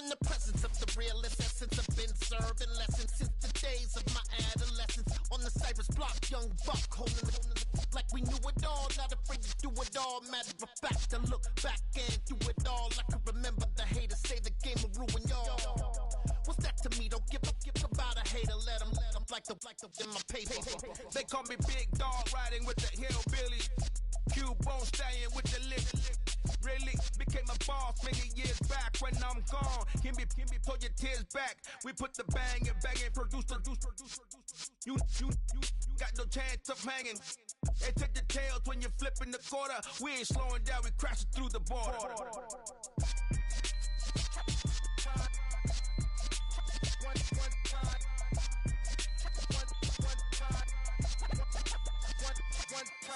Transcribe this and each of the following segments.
in the presence of the realest essence. I've been serving lessons since the days of my adolescence. On the Cypress block, young buck holding it like we knew it all. Not afraid to do it all. Matter of fact, I look back and do it all. I can remember the haters say the game will ruin y'all. What's that to me? Don't give about a hater. Let them like the in my paper. They call me Big Dog, riding with the hillbilly. Cubone staying with the lip. Really became a boss many years back. When I'm gone, can be pull your tears back. We put the bang and produce. You got no chance of hanging. They take the tails when you're flipping the quarter. We ain't slowing down, we crashing through the border.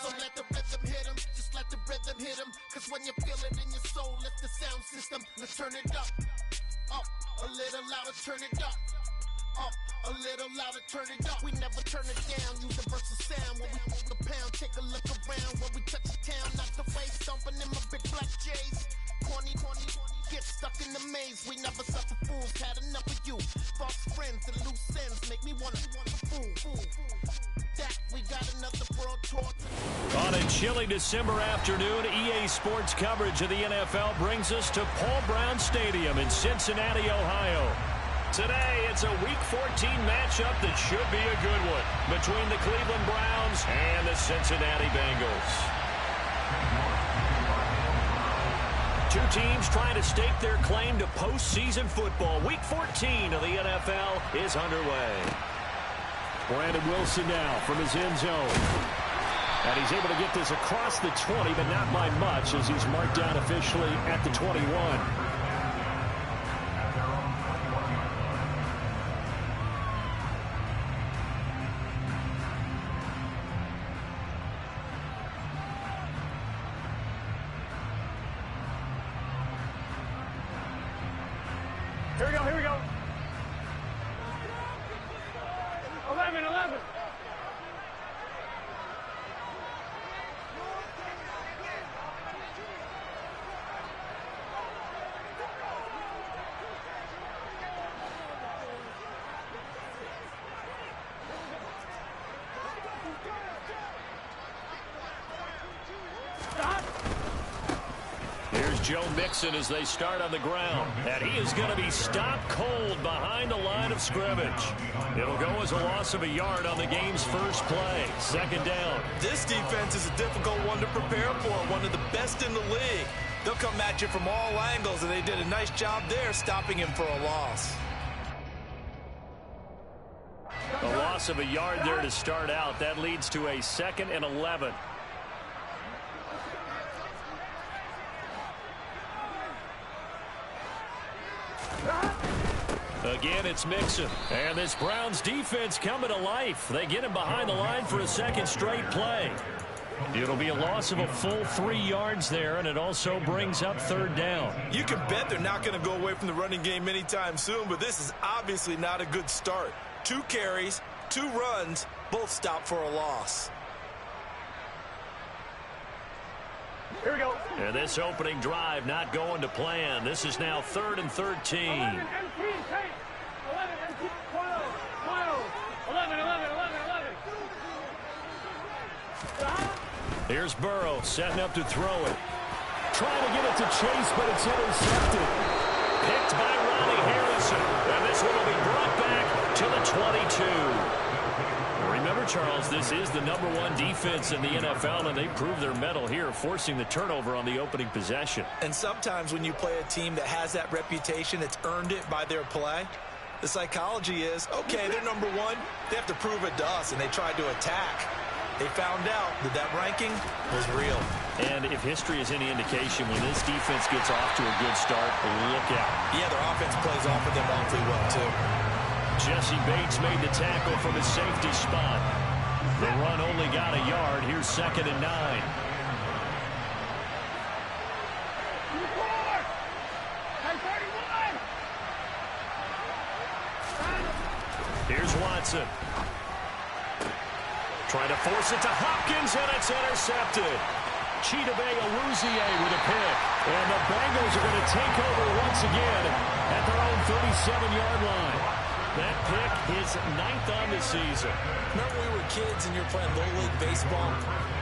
So let the rhythm hit him, just let the rhythm hit him. Cause when you feel it in your soul, lift the sound system. Let's turn it up, a little louder, turn it up, a little louder, turn it up. We never turn it down, universal sound. When we hold the pound, take a look around. When we touch the town, not the way, stomping in my big black J's. Corny, get stuck in the maze. We never suffer fools, had enough of you. False friends and loose ends make me wanna fool. That we got another world tour. On a chilly December afternoon, EA Sports coverage of the NFL brings us to Paul Brown Stadium in Cincinnati, Ohio. Today, it's a Week 14 matchup that should be a good one between the Cleveland Browns and the Cincinnati Bengals. Two teams trying to stake their claim to postseason football. Week 14 of the NFL is underway. Brandon Wilson now from his end zone. And he's able to get this across the 20, but not by much as he's marked down officially at the 21. Here we go. 11. Here's Joe Mixon as they start on the ground. And he is going to be stopped cold behind the line of scrimmage. It'll go as a loss of a yard on the game's first play. Second down. This defense is a difficult one to prepare for, one of the best in the league. They'll come at you from all angles, and they did a nice job there stopping him for a loss. A loss of a yard there to start out. That leads to a 2nd and 11. Again, it's Mixon. And this Browns defense coming to life. They get him behind the line for a second straight play. It'll be a loss of a full 3 yards there, and it also brings up third down. You can bet they're not going to go away from the running game anytime soon, but this is obviously not a good start. 2 carries, 2 runs, both stopped for a loss. Here we go. And this opening drive not going to plan. This is now 3rd and 13. 11. Here's Burrow setting up to throw it. Trying to get it to Chase, but it's intercepted. Picked by Ronnie Harrison. And this one will be brought back to the 22. Remember, Charles, this is the #1 defense in the NFL, and they proved their mettle here, forcing the turnover on the opening possession. And sometimes when you play a team that has that reputation, it's earned it by their play. The psychology is, okay, they're #1. They have to prove it to us, and they tried to attack. They found out that ranking was real. And if history is any indication, when this defense gets off to a good start, look out. Yeah, their offense plays off of them awfully well, too. Jesse Bates made the tackle from his safety spot. The run only got a yard. Here's 2nd and 9. Here's Watson. Trying to force it to Hopkins, and it's intercepted. Chidobe Awuzie with a pick. And the Bengals are going to take over once again at their 37-yard line. That pick is 9th on the season. Remember we were kids and you were playing Little League baseball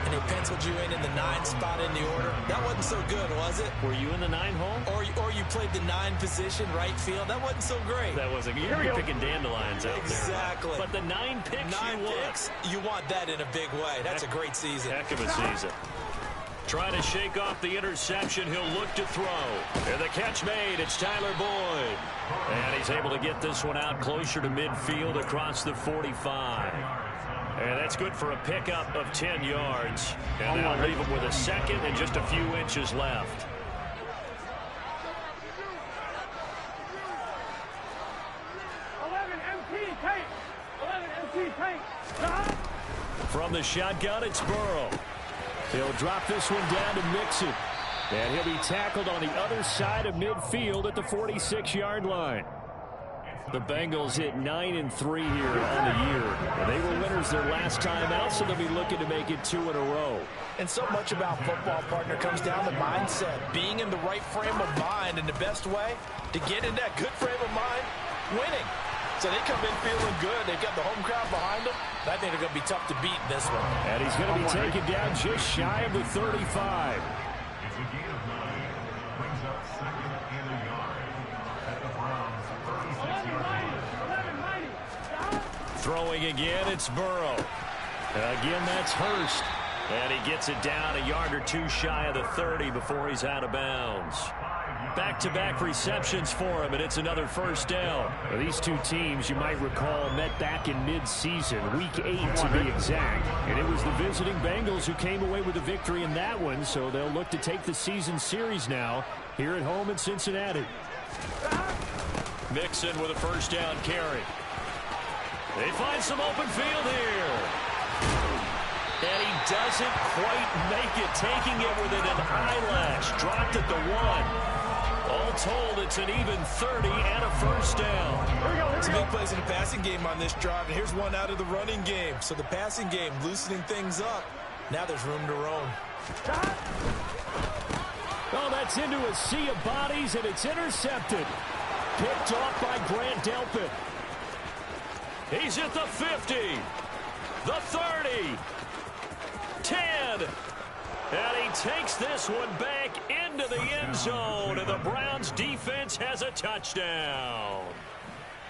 and they penciled you in the 9 spot in the order? That wasn't so good, was it? Were you in the 9 hole? Or you played the 9 position, right field? That wasn't so great. That wasn't. You were picking dandelions out exactly. there. But the 9 picks you want that in a big way. That's a great season. Heck of a season. Trying to shake off the interception. He'll look to throw. And the catch made. It's Tyler Boyd. And he's able to get this one out closer to midfield across the 45. And that's good for a pickup of 10 yards. And that'll leave him with a second and just a few inches left. From the shotgun, it's Burrow. He'll drop this one down to Mixon. And he'll be tackled on the other side of midfield at the 46-yard line. The Bengals hit 9-3 here on the year. And they were winners their last time out, so they'll be looking to make it 2 in a row. And so much about football, partner, comes down to mindset. Being in the right frame of mind, and the best way to get in that good frame of mind, winning. So they come in feeling good. They've got the home crowd behind them. I think they're going to be tough to beat in this one. And he's going to be taken down just shy of the 35. Throwing again, it's Burrow. Again, that's Hurst. And he gets it down a yard or 2 shy of the 30 before he's out of bounds. Back-to-back receptions for him, and it's another first down. Now, these two teams, you might recall, met back in mid-season, Week 8 to be exact. And it was the visiting Bengals who came away with a victory in that one, so they'll look to take the season series now here at home in Cincinnati. Mixon with a first down carry. They find some open field here. And he doesn't quite make it, taking it within an eyelash. Dropped at the 1. All told, it's an even 30 and a first down. Some big plays in the passing game on this drive, and here's one out of the running game. So the passing game loosening things up. Now there's room to roam. Oh, that's into a sea of bodies, and it's intercepted. Picked off by Grant Delpit. He's at the 50, the 30, 10. And he takes this one back into the end zone, and the Browns defense has a touchdown.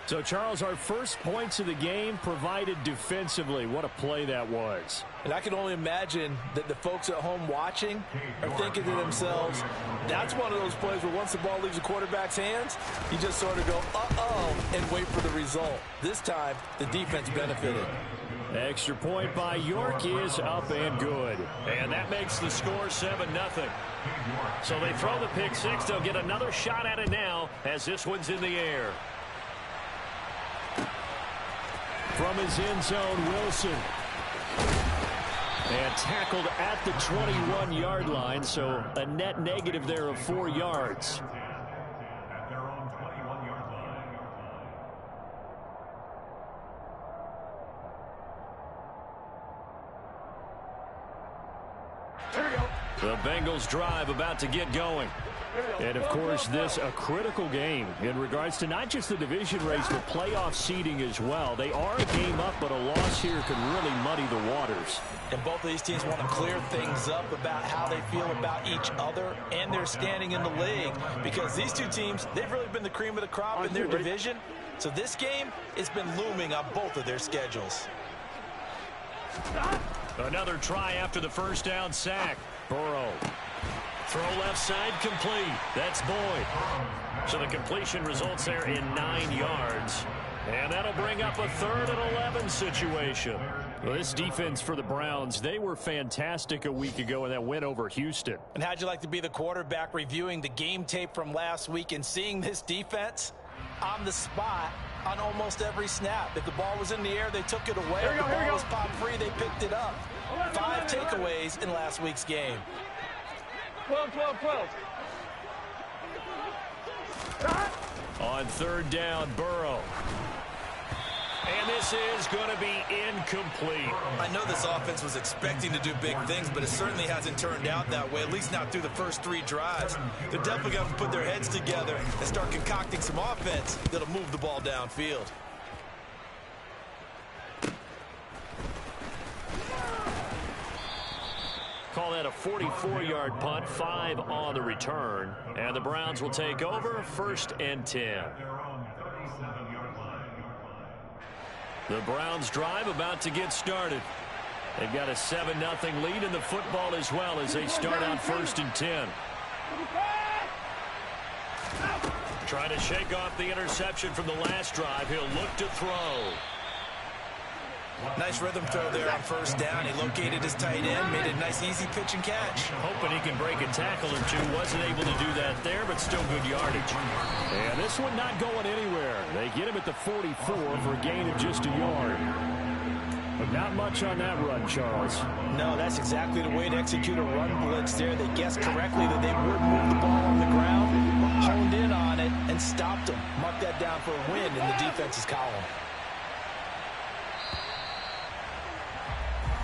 So, Charles, our first points of the game provided defensively. What a play that was. And I can only imagine that the folks at home watching are thinking to themselves, that's one of those plays where once the ball leaves the quarterback's hands, you just sort of go, uh-oh, and wait for the result. This time, the defense benefited. Extra point by York is up and good. And that makes the score 7-0. So they throw the pick six. They'll get another shot at it now as this one's in the air. From his end zone, Wilson. And tackled at the 21-yard line, so a net negative there of 4 yards. The Bengals drive about to get going. And, of course, this a critical game in regards to not just the division race, but playoff seeding as well. They are a game up, but a loss here could really muddy the waters. And both of these teams want to clear things up about how they feel about each other and their standing in the league. Because these two teams, they've really been the cream of the crop in their division. So this game, it's been looming on both of their schedules. Another try after the first down sack. Burrow. Throw left side complete. That's Boyd. So the completion results there in 9 yards. And that'll bring up a 3rd and 11 situation. Well, this defense for the Browns, they were fantastic a week ago in that win over Houston. And how'd you like to be the quarterback reviewing the game tape from last week and seeing this defense on the spot on almost every snap? If the ball was in the air, they took it away. If the ball was popped free, they picked it up. 5 takeaways in last week's game. 12. On 3rd down, Burrow. And this is going to be incomplete. I know this offense was expecting to do big things, but it certainly hasn't turned out that way, at least not through the first 3 drives. They're definitely going to put their heads together and start concocting some offense that'll move the ball downfield. Call that a 44-yard punt, 5 on the return. And the Browns will take over, 1st and 10. The Browns drive about to get started. They've got a 7-0 lead in the football as well as they start out 1st and 10. Trying to shake off the interception from the last drive. He'll look to throw. Nice rhythm throw there on 1st down. He located his tight end, made a nice easy pitch and catch. Hoping he can break a tackle or two. Wasn't able to do that there, but still good yardage. And this one not going anywhere. They get him at the 44 for a gain of just a yard. But not much on that run, Charles. No, that's exactly the way to execute a run blitz there. They guessed correctly that they would move the ball on the ground, honed in on it, and stopped them. Mark that down for a win in the defense's column.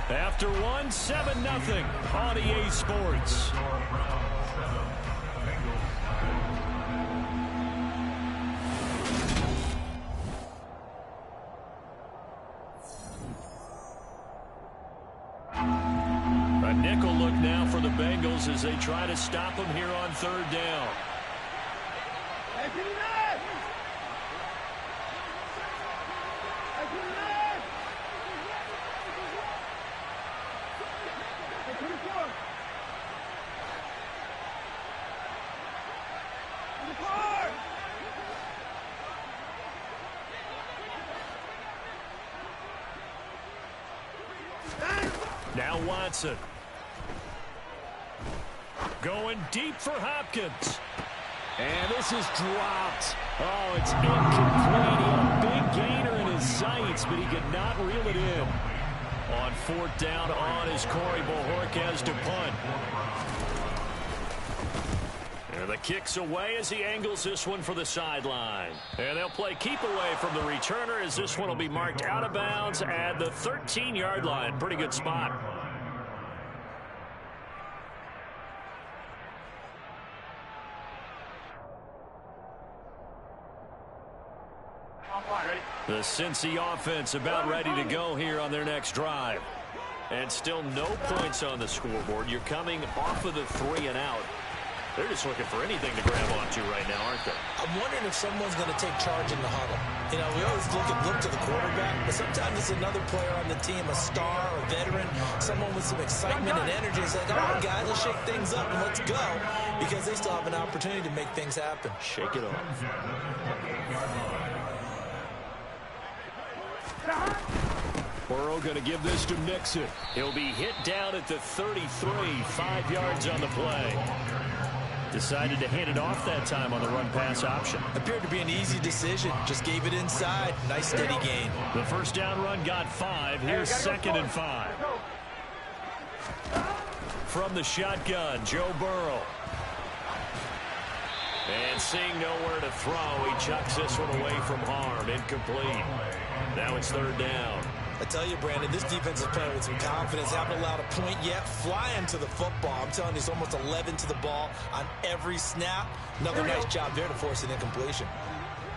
After 7-0 on EA Sports. A nickel look now for the Bengals as they try to stop him here on 3rd down. Now Watson. Going deep for Hopkins. And this is dropped. Oh, it's incomplete. He had a big gainer in his sights, but he could not reel it in. On 4th down on is Corey Bojorquez to punt. And the kick's away as he angles this one for the sideline. And they'll play keep away from the returner as this one will be marked out of bounds at the 13-yard line. Pretty good spot. The Cincy offense about ready to go here on their next drive. And still no points on the scoreboard. You're coming off of the 3 and out. They're just looking for anything to grab onto right now, aren't they? I'm wondering if someone's going to take charge in the huddle. You know, we always look to the quarterback, but sometimes it's another player on the team, a star, a veteran, someone with some excitement and energy. It's like, all right, guys, let's shake things up and let's go, because they still have an opportunity to make things happen. Shake it off. Burrow going to give this to Mixon. He'll be hit down at the 33, 5 yards on the play. Decided to hand it off that time on the run-pass option. Appeared to be an easy decision. Just gave it inside. Nice steady gain. The 1st down run got 5. Here's 2nd and 5. From the shotgun, Joe Burrow. And seeing nowhere to throw, he chucks this one away from harm. Incomplete. Now it's 3rd down. I tell you, Brandon, this defense is playing with some confidence. Haven't allowed a point yet. Flying to the football. I'm telling you, it's almost 11 to the ball on every snap. Another nice job there to force an incompletion.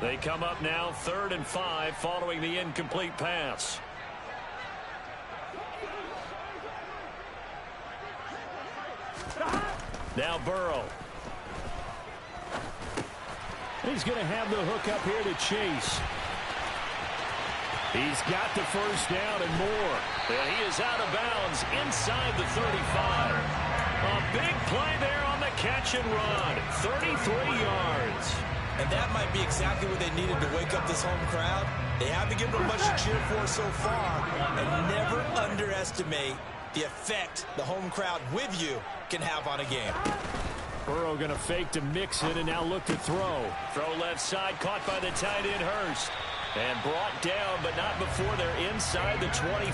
They come up now 3rd and 5 following the incomplete pass. Now Burrow. He's going to have the hook up here to Chase. He's got the 1st down and more. And he is out of bounds inside the 35. A big play there on the catch and run. 33 yards. And that might be exactly what they needed to wake up this home crowd. They haven't given them much to cheer for so far. And never underestimate the effect the home crowd with you can have on a game. Burrow going to fake to Mixon and now look to throw. Throw left side, caught by the tight end Hurst. And brought down, but not before they're inside the 25.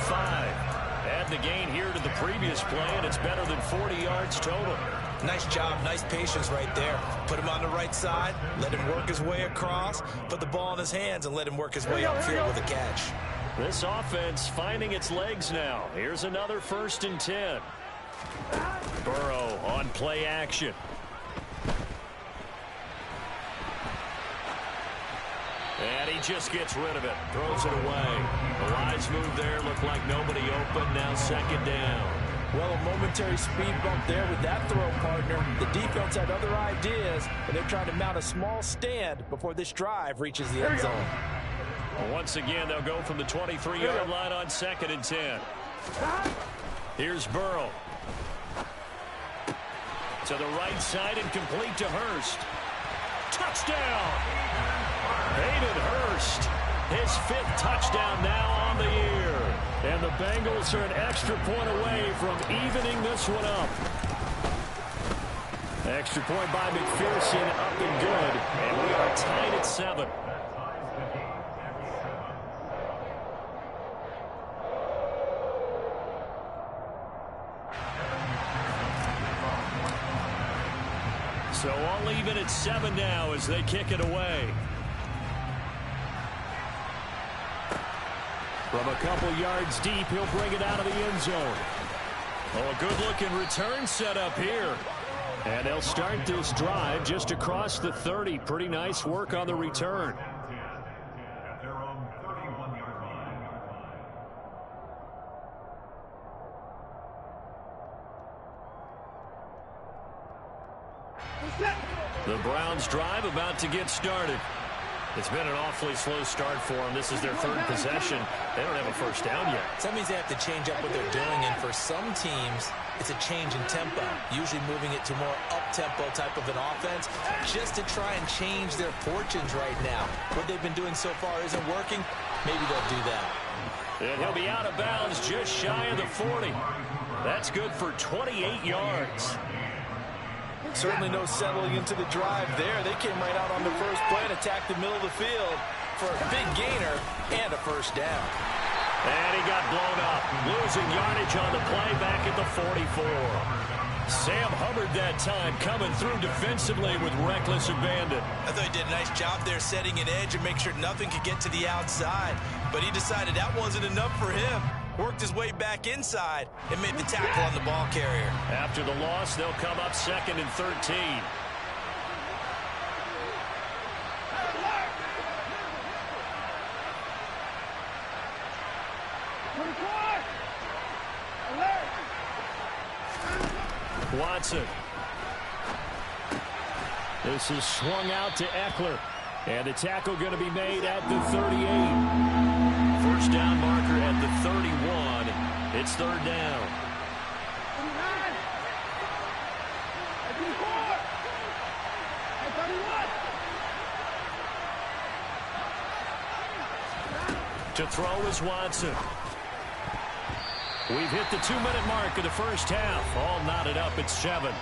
Add the gain here to the previous play, and it's better than 40 yards total. Nice job, nice patience right there. Put him on the right side, let him work his way across, put the ball in his hands, and let him work his way upfield with a catch. This offense finding its legs now. Here's another 1st and 10. Burrow on play action. And he just gets rid of it. Throws it away. The wise move there. Looked like nobody open. Now 2nd down. Well, a momentary speed bump there with that throw, partner. The defense had other ideas, and they're trying to mount a small stand before this drive reaches the end zone. Well, once again, they'll go from the 23-yard line on 2nd and 10. Here's Burrow. To the right side and complete to Hurst. Touchdown! Hayden Hurst, his 5th touchdown now on the year. And the Bengals are an extra point away from evening this one up. Extra point by McPherson, up and good. And we are tied at 7. So all even at 7 now as they kick it away. From a couple yards deep, he'll bring it out of the end zone. Oh, a good-looking return set up here. And they'll start this drive just across the 30. Pretty nice work on the return. The Browns drive about to get started. It's been an awfully slow start for them. This is their 3rd possession. They don't have a 1st down yet. That means they have to change up what they're doing, and for some teams, it's a change in tempo, usually moving it to more up-tempo type of an offense, just to try and change their fortunes right now. What they've been doing so far isn't working. Maybe they'll do that. And he'll be out of bounds just shy of the 40. That's good for 28 yards. Certainly no settling into the drive there. They came right out on the first play and attacked the middle of the field for a big gainer and a 1st down. And he got blown up, losing yardage on the play back at the 44. Sam Hubbard that time coming through defensively with reckless abandon. I thought he did a nice job there setting an edge and make sure nothing could get to the outside. But he decided that wasn't enough for him. Worked his way back inside and made the tackle on the ball carrier. After the loss, they'll come up 2nd and 13. Watson. This is swung out to Eckler. And the tackle going to be made at the 38. 1st down marker at the 31. It's 3rd down. To throw is Watson. We've hit the 2-minute mark of the 1st half. All knotted up at 7.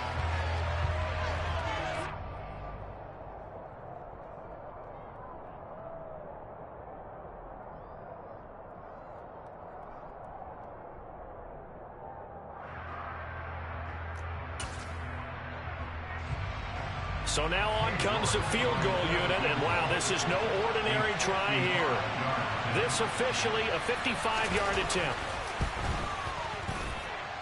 So now on comes the field goal unit, and wow, this is no ordinary try here. This officially a 55-yard attempt.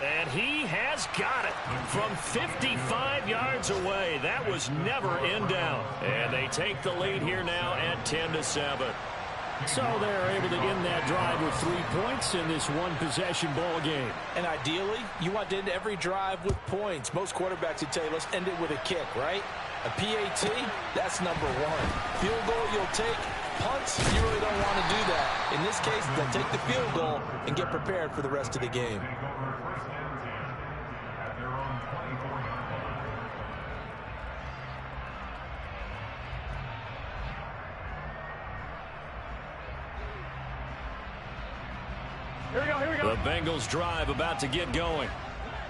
And he has got it from 55 yards away. That was never in doubt. And they take the lead here now at 10-7. So they're able to end that drive with 3 points in this one-possession ball game. And ideally, you want to end every drive with points. Most quarterbacks would tell you, let's end it with a kick, right? A PAT, that's number 1. Field goal you'll take. Punts, you really don't want to do that. In this case, they'll take the field goal and get prepared for the rest of the game. The Bengals drive about to get going.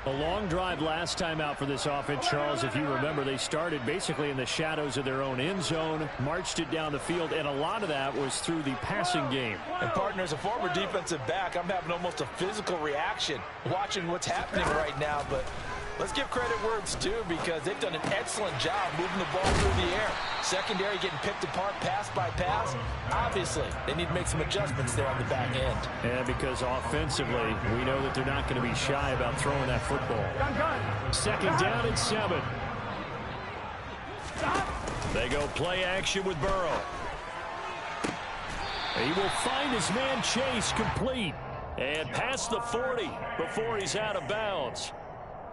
A long drive last time out for this offense, Charles. If you remember, they started basically in the shadows of their own end zone, marched it down the field, and a lot of that was through the passing game. And, partner, as a former defensive back, I'm having almost a physical reaction watching what's happening right now. But Let's give credit where it's due because they've done an excellent job moving the ball through the air. Secondary getting picked apart pass by pass. Obviously, they need to make some adjustments there on the back end. And because offensively, we know that they're not going to be shy about throwing that football. Second down and 7. They go play action with Burrow. He will find his man Chase complete. And past the 40 before he's out of bounds.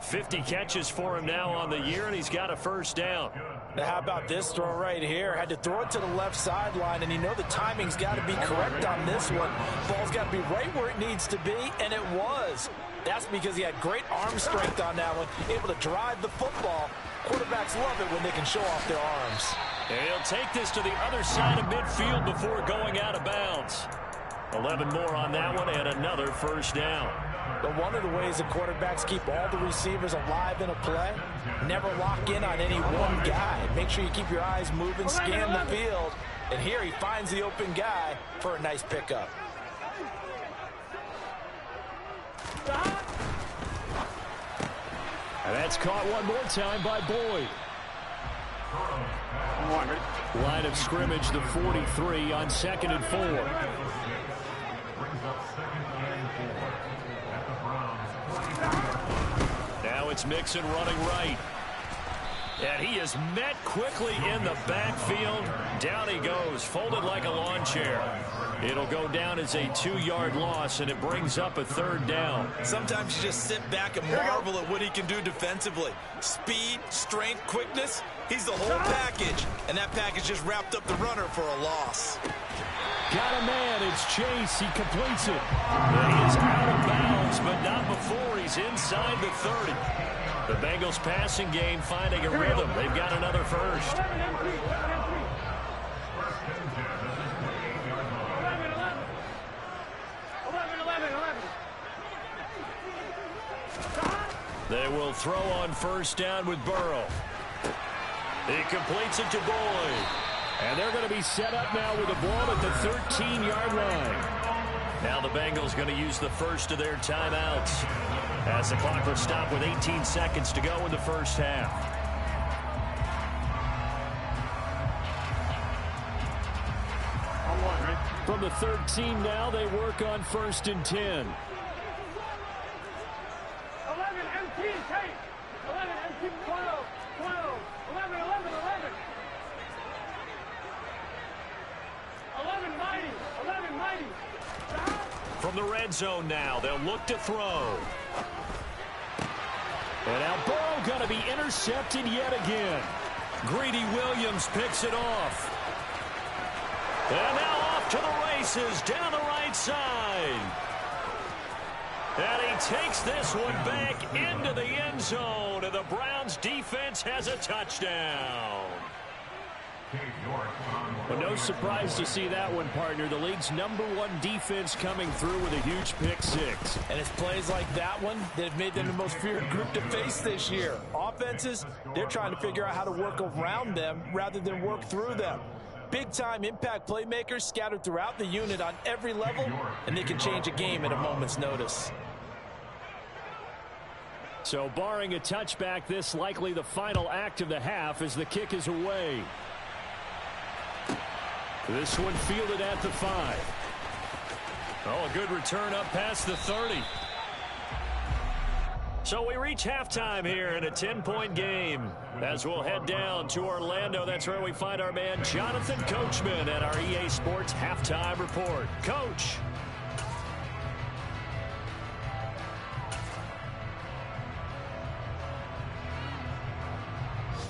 50 catches for him now on the year, and he's got a first down. Now how about this throw right here? Had to throw it to the left sideline, and you know the timing's got to be correct on this one. Ball's got to be right where it needs to be, and it was. That's because he had great arm strength on that one, able to drive the football. Quarterbacks love it when they can show off their arms. And he'll take this to the other side of midfield before going out of bounds. 11 more on that one, and another first down. But one of the ways the quarterbacks keep all the receivers alive in a play, never lock in on any one guy. Make sure you keep your eyes moving, scan the field. And here he finds the open guy for a nice pickup. And that's caught one more time by Boyd. Line of scrimmage, the 43 on 2nd and 4. Now it's Mixon running right. And he is met quickly in the backfield. Down he goes, folded like a lawn chair. It'll go down as a 2-yard loss, and it brings up a 3rd down. Sometimes you just sit back and marvel at what he can do defensively. Speed, strength, quickness, he's the whole package. And that package just wrapped up the runner for a loss. Got a man, it's Chase, he completes it. And he is out of bounds, but not before he's inside the 30. The Bengals passing game finding a rhythm. They've got another first. They will throw on first down with Burrow. He completes it to Boyd. And they're going to be set up now with the ball at the 13-yard line. Now the Bengals going to use the first of their timeouts as the clock will stop with 18 seconds to go in the first half. From the 13 now, they work on 1st and 10. 11 MT tape. 11 MT 12. 12. 11 11 11. 11 mighty. 11 mighty. From the red zone now, they'll look to throw. And now Burrow going to be intercepted yet again. Greedy Williams picks it off. And now off to the races down the right side. And he takes this one back into the end zone. And the Browns defense has a touchdown. Well, no surprise to see that one, partner. The league's #1 defense coming through with a huge pick 6. And it's plays like that one that have made them the most feared group to face this year. Offenses, they're trying to figure out how to work around them rather than work through them. Big-time impact playmakers scattered throughout the unit on every level, and they can change a game at a moment's notice. So barring a touchback, this likely the final act of the half as the kick is away. This one fielded at the 5. Oh, a good return up past the 30. So we reach halftime here in a 10-point game. As we'll head down to Orlando, that's where we find our man Jonathan Coachman at our EA Sports Halftime Report. Coach.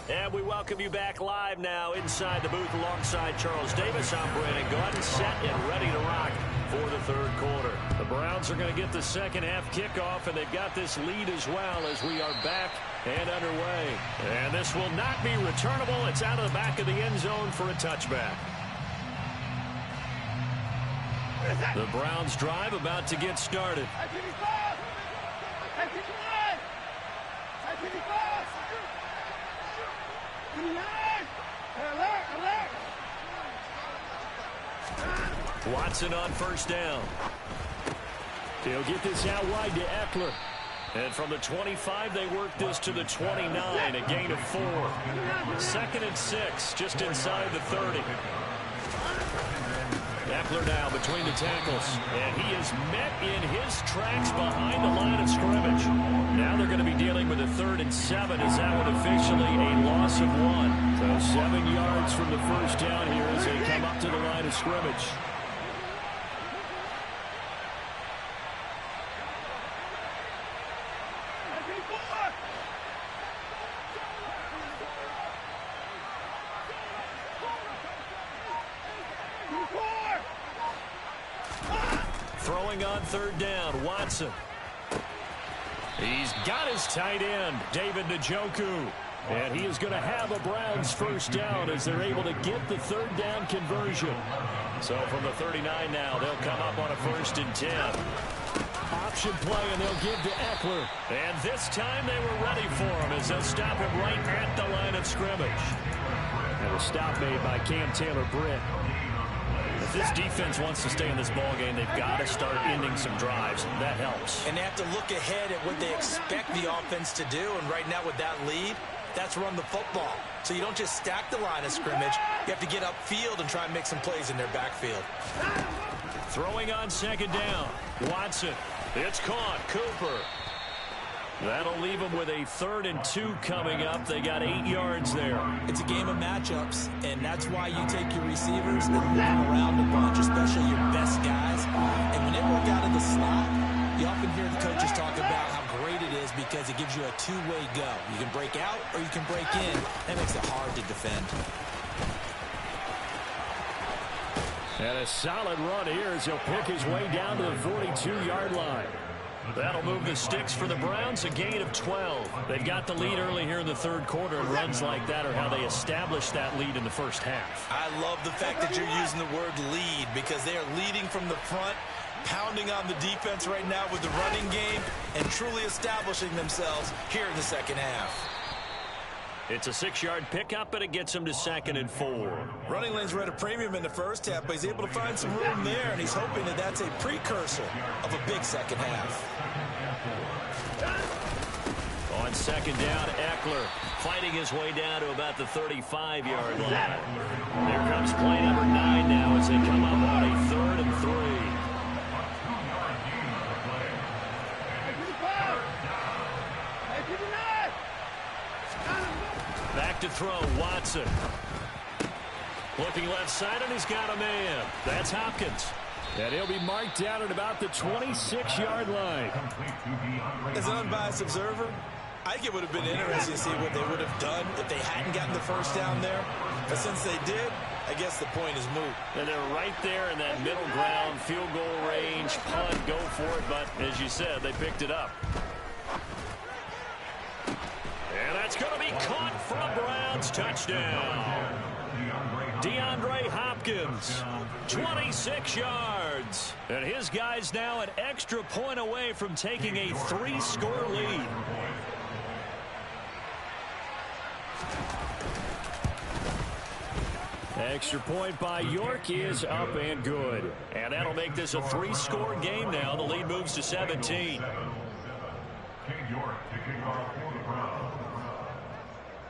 And we welcome you back live now inside the booth alongside Charles Davis. I'm Brandon Gordon, set and ready to rock for the 3rd quarter. The Browns are going to get the second half kickoff, and they've got this lead as well as we are back and underway. And this will not be returnable. It's out of the back of the end zone for a touchback. The Browns drive about to get started. Watson on first down. He'll get this out wide to Eckler. And from the 25, they work this to the 29, a gain of 4. 2nd and 6, just inside the 30. Eckler now between the tackles, and he is met in his tracks behind the line of scrimmage. Now they're going to be dealing with a 3rd and 7 as that one officially a loss of 1. So 7 yards from the first down here as they come up to the line of scrimmage. Throwing on 3rd down, Watson. He's got his tight end, David Njoku. And he is going to have a Browns first down as they're able to get the 3rd down conversion. So from the 39 now, they'll come up on a 1st and 10. Option play, and they'll give to Eckler. And this time they were ready for him as they'll stop him right at the line of scrimmage. And a stop made by Cam Taylor-Britt. If this defense wants to stay in this ballgame, they've got to start ending some drives. That helps. And they have to look ahead at what they expect the offense to do. And right now with that lead, that's run the football. So you don't just stack the line of scrimmage. You have to get upfield and try and make some plays in their backfield. Throwing on 2nd down. Watson. It's caught. Cooper. That'll leave them with a 3rd and 2 coming up. They got 8 yards there. It's a game of matchups, and that's why you take your receivers and move them around a bunch, especially your best guys. And when they work out of the slot, you often hear the coaches talk about how great it is because it gives you a two-way go. You can break out or you can break in. That makes it hard to defend. And a solid run here as he'll pick his way down to the 42-yard line. That'll move the sticks for the Browns, a gain of 12. They've got the lead early here in the 3rd quarter, and runs like that are how they establish that lead in the first half. I love the fact that you're using the word lead because they are leading from the front, pounding on the defense right now with the running game, and truly establishing themselves here in the 2nd half. It's a 6-yard pickup, and it gets him to 2nd and 4. Running lanes were at a premium in the first half, but he's able to find some room there, and he's hoping that that's a precursor of a big 2nd half. On 2nd down, Eckler fighting his way down to about the 35-yard line. There comes play number 9 now as they come up on a 3rd and 3. Back to throw, Watson. Looking left side, and he's got a man. That's Hopkins. And he'll be marked down at about the 26-yard line. As an unbiased observer, I think it would have been interesting to see what they would have done if they hadn't gotten the first down there. But since they did, I guess the point is moot. And they're right there in that middle ground, field goal range, punt, go for it. But as you said, they picked it up. And that's going to be caught for a Browns touchdown. DeAndre Hopkins, 26 yards. And his guys now an extra point away from taking a 3-score lead. Extra point by York is up and good. And that'll make this a 3-score game now. The lead moves to 17.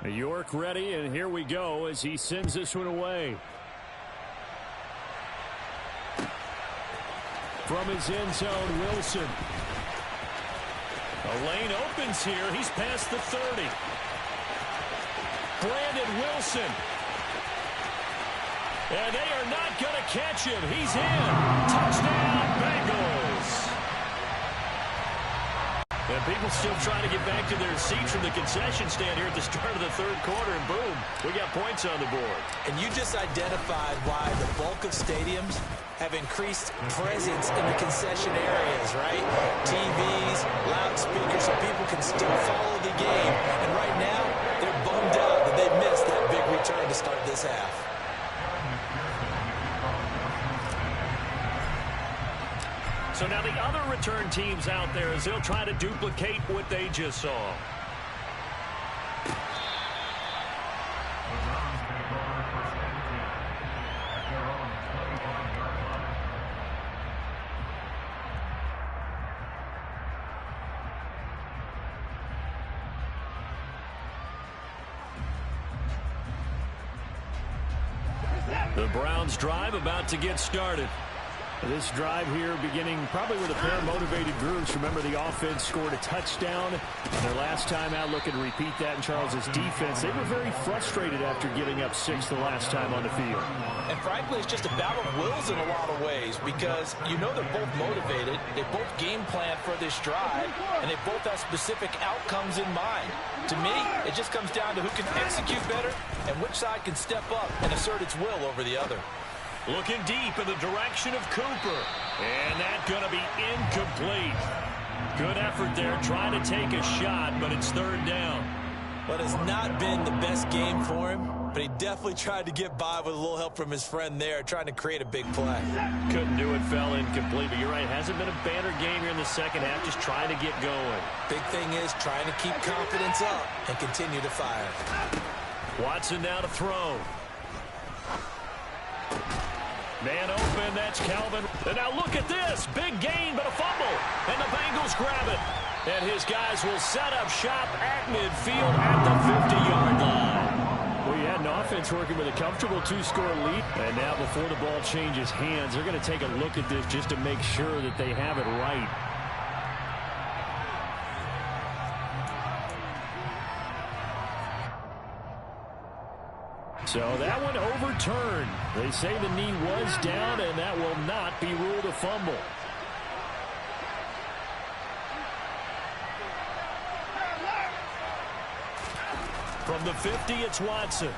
York ready, and here we go as he sends this one away. From his end zone, Wilson. A lane opens here. He's past the 30. Brandon Wilson. And they are not going to catch him. He's in. Touchdown, Bengals. And people still trying to get back to their seats from the concession stand here at the start of the 3rd quarter, and boom, we got points on the board. And you just identified why the bulk of stadiums have increased presence in the concession areas, right? TVs, loudspeakers, so people can still follow the game. And right now, they're bummed out that they missed that big return to start this half. So now the other return teams out there as they'll try to duplicate what they just saw. The Browns drive about to get started. This drive here beginning probably with a pair of motivated groups. Remember, the offense scored a touchdown their last time out. Looking to repeat that in Charles's defense. They were very frustrated after giving up 6 the last time on the field. And frankly, it's just a battle of wills in a lot of ways because you know they're both motivated. They both game plan for this drive, and they both have specific outcomes in mind. To me, it just comes down to who can execute better and which side can step up and assert its will over the other. Looking deep in the direction of Cooper. And that's going to be incomplete. Good effort there trying to take a shot, but it's third down. But it's not been the best game for him, but he definitely tried to get by with a little help from his friend there, trying to create a big play. Couldn't do it, fell incomplete, but you're right, hasn't been a banner game here in the second half, just trying to get going. Big thing is trying to keep confidence up and continue to fire. Watson now to throw. Man open, that's Calvin. And now look at this, big gain, but a fumble. And the Bengals grab it. And his guys will set up shop at midfield at the 50-yard line. Well, you had an offense working with a comfortable 2-score lead. And now before the ball changes hands, they're going to take a look at this just to make sure that they have it right. So that one overturned. They say the knee was down, and that will not be ruled a fumble. From the 50, it's Watson.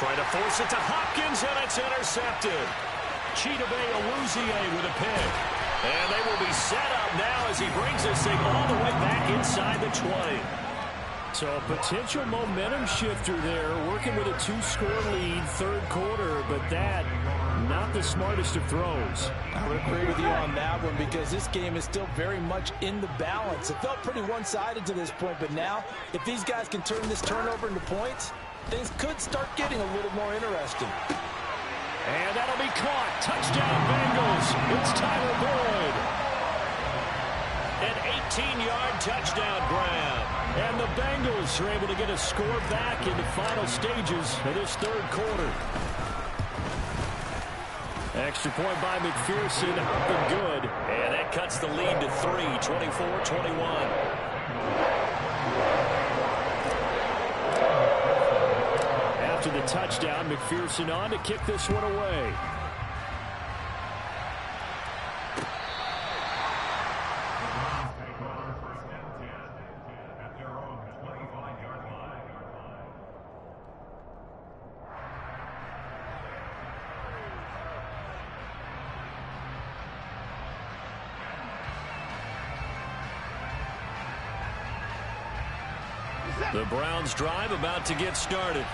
Trying to force it to Hopkins, and it's intercepted. Chidobe Awuzie with a pick. And they will be set up now as he brings this thing all the way back inside the 20. So a potential momentum shifter there, working with a 2-score lead, third quarter, but that, not the smartest of throws. I would agree with you on that one because this game is still very much in the balance. It felt pretty one-sided to this point, but now, if these guys can turn this turnover into points, things could start getting a little more interesting. And that'll be caught. Touchdown, Bengals. It's Tyler Boyd. An 18-yard touchdown grab. And the Bengals are able to get a score back in the final stages of this third quarter. Extra point by McPherson, up and good. And that cuts the lead to 3, 24-21. After the touchdown, McPherson on to kick this one away. The Browns drive about to get started.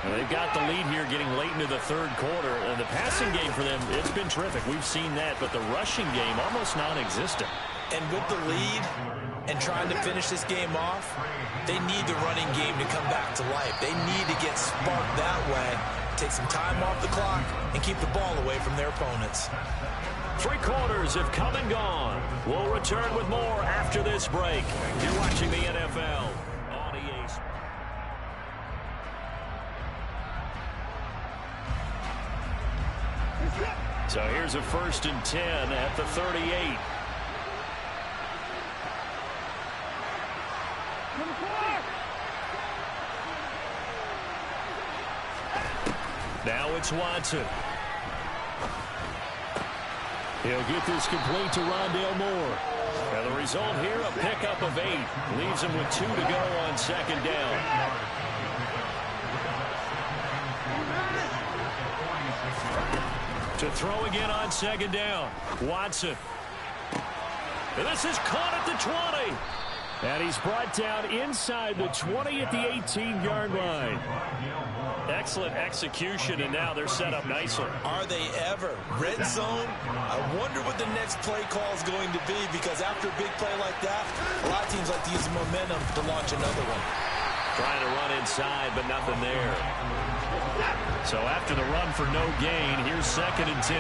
And they've got the lead here getting late into the third quarter. And the passing game for them, it's been terrific. We've seen that, but the rushing game almost non-existent. And with the lead and trying to finish this game off, they need the running game to come back to life. They need to get sparked that way, take some time off the clock, and keep the ball away from their opponents. 3 quarters have come and gone. We'll return with more after this break. You're watching the NFL on EA Sports. So here's a 1st and 10 at the 38. Now it's Watson. He'll get this complete to Rondale Moore. And the result here, a pickup of 8. Leaves him with 2 to go on 2nd down. To throw again on 2nd down. Watson. And this is caught at the 20. And he's brought down inside the 20 at the 18-yard line. Excellent execution, and now they're set up nicely. Are they ever? Red zone? I wonder what the next play call is going to be, because after a big play like that, a lot of teams like to use the momentum to launch another one. Trying to run inside, but nothing there. So after the run for no gain, here's 2nd and 10.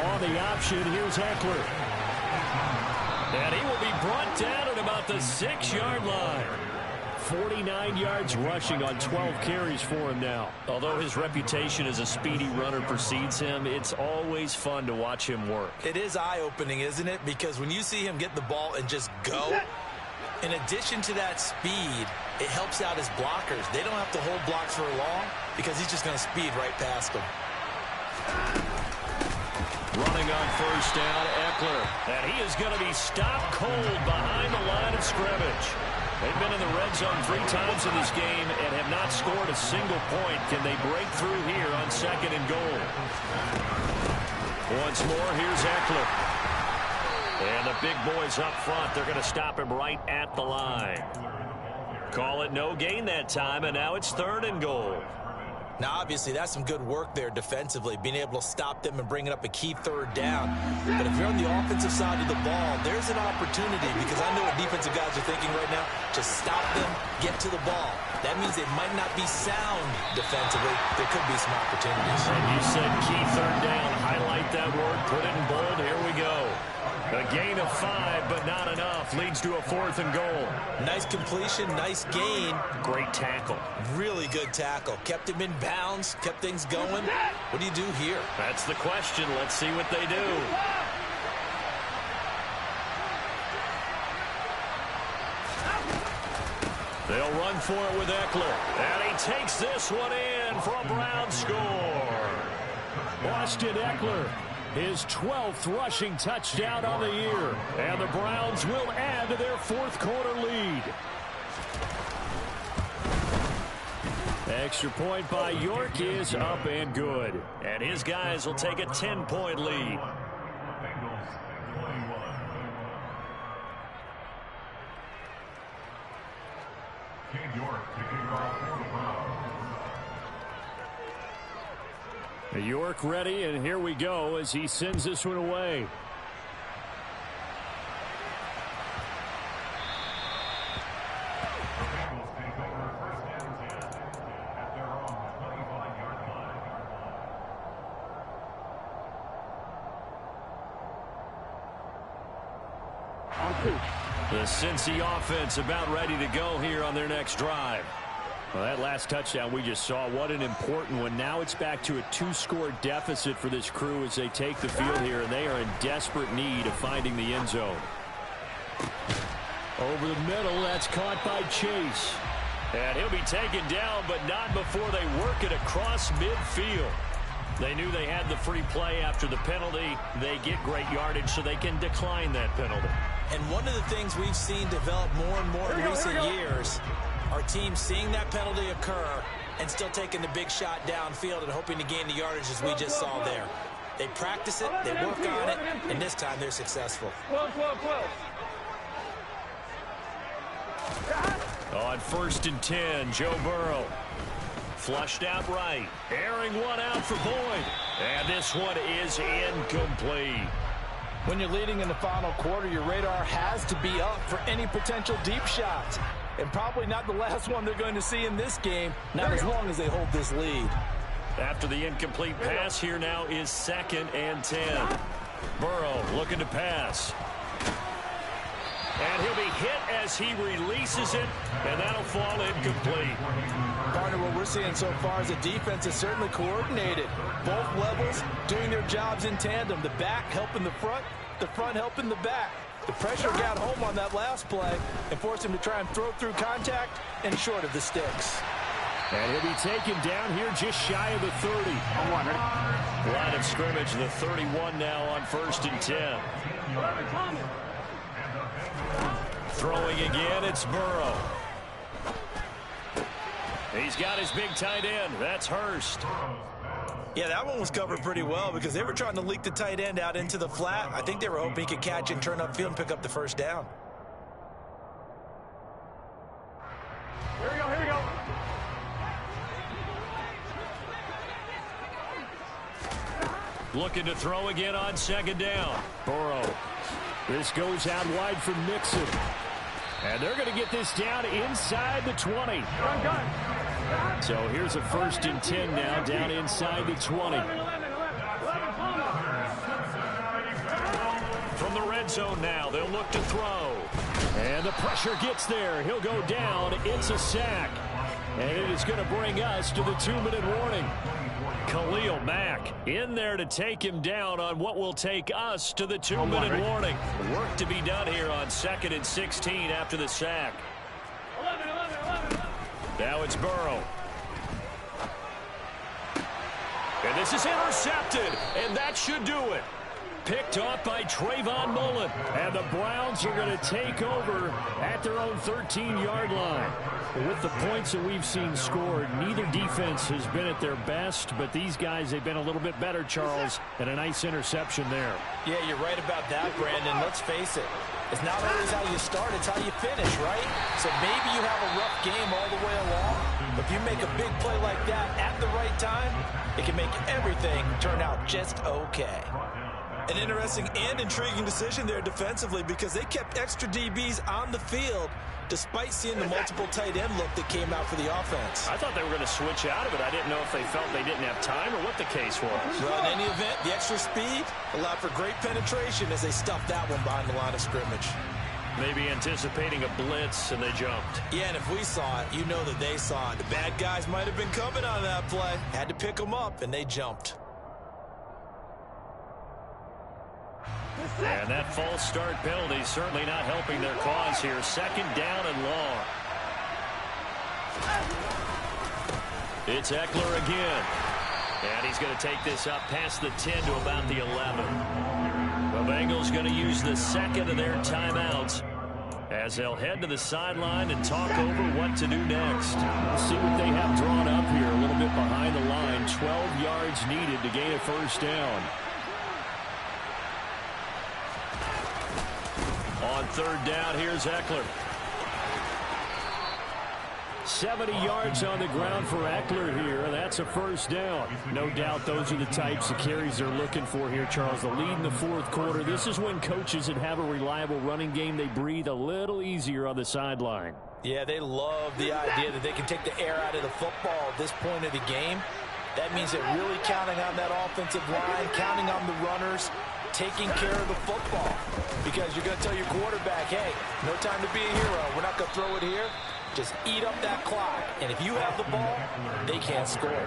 On the option, here's Eckler. And he will be brought down at about the 6-yard line. 49 yards rushing on 12 carries for him now. Although his reputation as a speedy runner precedes him, it's always fun to watch him work. It is eye-opening, isn't it? Because when you see him get the ball and just go, in addition to that speed, it helps out his blockers. They don't have to hold blocks for long because he's just going to speed right past them. Running on first down, Eckler. And he is going to be stopped cold behind the line of scrimmage. They've been in the red zone 3 times in this game and have not scored a single point. Can they break through here on 2nd and goal? Once more, here's Eckler. And the big boys up front, they're going to stop him right at the line. Call it no gain that time, and now it's 3rd and goal. Now, obviously, that's some good work there defensively, being able to stop them and bringing up a key 3rd down. But if you're on the offensive side of the ball, there's an opportunity, because I know what defensive guys are thinking right now. Just stop them, get to the ball. That means they might not be sound defensively. There could be some opportunities. And you said key 3rd down. Highlight that word, put it in bold. Here we go. A gain of 5, but not enough. Leads to a 4th and goal. Nice completion, nice gain. Great tackle. Really good tackle. Kept him in bounds, kept things going. What do you do here? That's the question. Let's see what they do. They'll run for it with Eckler. And he takes this one in for a Browns score. Austin Eckler, his 12th rushing touchdown on the year. And the Browns will add to their 4th quarter lead. Extra point by York is up and good. And his guys will take a 10-point lead. York ready, and here we go as he sends this one away. The Cincy offense about ready to go here on their next drive. Well, that last touchdown we just saw, what an important one. Now it's back to a 2-score deficit for this crew as they take the field here, and they are in desperate need of finding the end zone. Over the middle, that's caught by Chase. And he'll be taken down, but not before they work it across midfield. They knew they had the free play after the penalty. They get great yardage so they can decline that penalty. And one of the things we've seen develop more and more in recent years are teams seeing that penalty occur and still taking the big shot downfield and hoping to gain the yardage as we just saw there. They practice it, they work on it, and this time they're successful. On 1st and 10, Joe Burrow. Flushed out right. Airing one out for Boyd. And this one is incomplete. When you're leading in the final quarter, your radar has to be up for any potential deep shots. And probably not the last one they're going to see in this game, not as long as they hold this lead. After the incomplete pass, here now is 2nd and 10. Burrow looking to pass. And he'll be hit as he releases it, and that'll fall incomplete. Partner, what we're seeing so far is the defense is certainly coordinated. Both levels doing their jobs in tandem. The back helping the front helping the back. The pressure got home on that last play and forced him to try and throw through contact and short of the sticks. And he'll be taken down here just shy of the 30. Line of scrimmage, the 31 now on 1st and 10. Throwing again, it's Burrow. He's got his big tight end. That's Hurst. Yeah, that one was covered pretty well because they were trying to leak the tight end out into the flat. I think they were hoping he could catch and turn upfield and pick up the 1st down. Here we go, here we go. Looking to throw again on 2nd down. Burrow. This goes out wide for Mixon. And they're going to get this down inside the 20. So here's a 1st and 10 now, down inside the 20. From the red zone now, they'll look to throw. And the pressure gets there. He'll go down. It's a sack. And it is going to bring us to the 2-minute warning. Khalil Mack in there to take him down on what will take us to the 2-minute warning. Work to be done here on 2nd and 16 after the sack. 11. Now it's Burrow. And this is intercepted, and that should do it. Picked off by Trayvon Mullen. And the Browns are going to take over at their own 13-yard line. With the points that we've seen scored, neither defense has been at their best, but these guys, they've been a little bit better, Charles, and a nice interception there. Yeah, you're right about that, Brandon. Let's face it. It's not always how you start, it's how you finish, right? So maybe you have a rough game all the way along, but if you make a big play like that at the right time, it can make everything turn out just okay. An interesting and intriguing decision there defensively because they kept extra DBs on the field despite seeing the multiple tight end look that came out for the offense. I thought they were going to switch out of it. I didn't know if they felt they didn't have time or what the case was. Well, in any event, the extra speed allowed for great penetration as they stuffed that one behind the line of scrimmage. Maybe anticipating a blitz, and they jumped. Yeah, and if we saw it, you know that they saw it. The bad guys might have been coming on that play. Had to pick them up, and they jumped. And that false start penalty certainly not helping their cause here. 2nd down and long. It's Eckler again. And he's going to take this up past the 10 to about the 11. The Bengals going to use the 2nd of their timeouts as they'll head to the sideline and talk over what to do next. Let's see what they have drawn up here. A little bit behind the line. 12 yards needed to gain a first down. On 3rd down, here's Eckler. 70 yards on the ground for Eckler here. That's a first down. No doubt those are the types of carries they're looking for here, Charles. The lead in the 4th quarter. This is when coaches that have a reliable running game, they breathe a little easier on the sideline. Yeah, they love the idea that they can take the air out of the football at this point of the game. That means they're really counting on that offensive line, counting on the runners, taking care of the football. Because you're going to tell your quarterback, hey, no time to be a hero. We're not going to throw it here. Just eat up that clock. And if you have the ball, they can't score.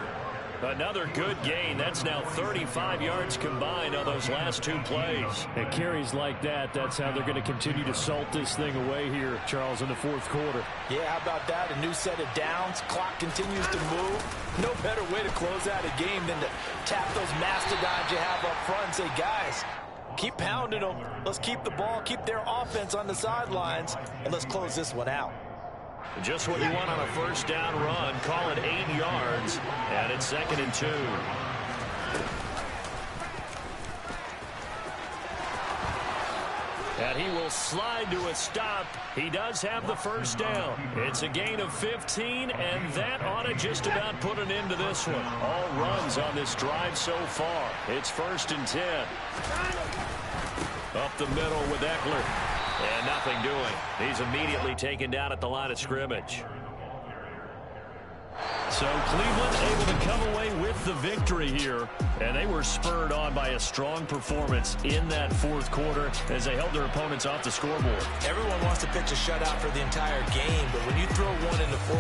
Another good gain. That's now 35 yards combined on those last 2 plays. And carries like that, that's how they're going to continue to salt this thing away here, Charles, in the 4th quarter. Yeah, how about that? A new set of downs. Clock continues to move. No better way to close out a game than to tap those mastodons you have up front and say, guys, keep pounding them. Let's keep the ball, keep their offense on the sidelines, and let's close this one out. Just what you want on a first down run. Call it 8 yards, and it's 2nd and 2. And he will slide to a stop. He does have the first down. It's a gain of 15, and that ought to just about put an end to this one. All runs on this drive so far. It's 1st and 10. Up the middle with Eckler. And nothing doing. He's immediately taken down at the line of scrimmage. So Cleveland able to come away with the victory here. And they were spurred on by a strong performance in that 4th quarter as they held their opponents off the scoreboard. Everyone wants to pitch a shutout for the entire game, but when you throw one in the 4th